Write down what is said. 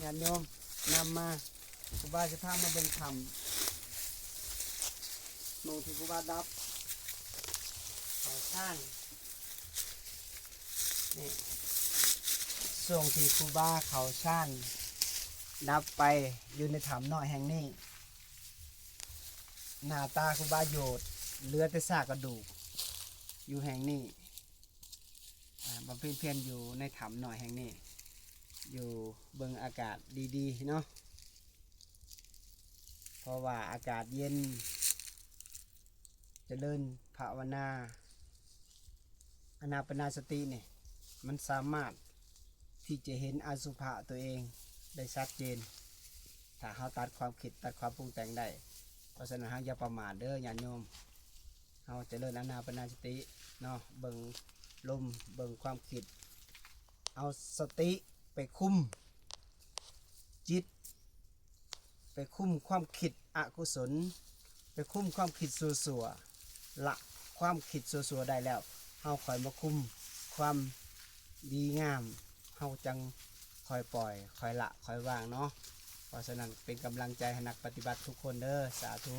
าติโยมนำมาครูบาจะพามาเบิ่งธรรมโมงที่ครูบาดับเขาสร้างนี่ส่วงที่ครูบาเขาสร้างดับไปอยู่ในถ้ำน้อยแห่งนี้หน้าตาครูบาโยดเหลือแต่ซากกระดูกอยู่แห่งนี้บำเพ็ญเพียรอยู่ในถ้ำน้อยแห่งนี้อยู่เบิ่งอากาศดีๆเนาะเพราะว่าอากาศเย็นเจริญภาวนาอานาปานสติเนี่ยมันสามารถที่จะเห็นอสุภะตัวเองได้ชัดเจนถ้าเราตัดความคิดตัดความปรุงแต่งได้เพราะฉะนั้นเราอย่าประมาทเด้อญาติโยมเราเจริญอานาปานสติเนาะเบิ่งลมเบิ่งความคิดเอาสติไปคุมจิตไปคุมความคิดอกุศลไปคุมความคิดสัวๆละความคิดสัวๆได้แล้วเฮาคอยมาคุมความดีงามเฮาจังคอยปล่อยคอยละคอยวางเนาะเพราะฉะนั้นเป็นกำลังใจให้นักปฏิบัติทุกคนเด้อสาธุ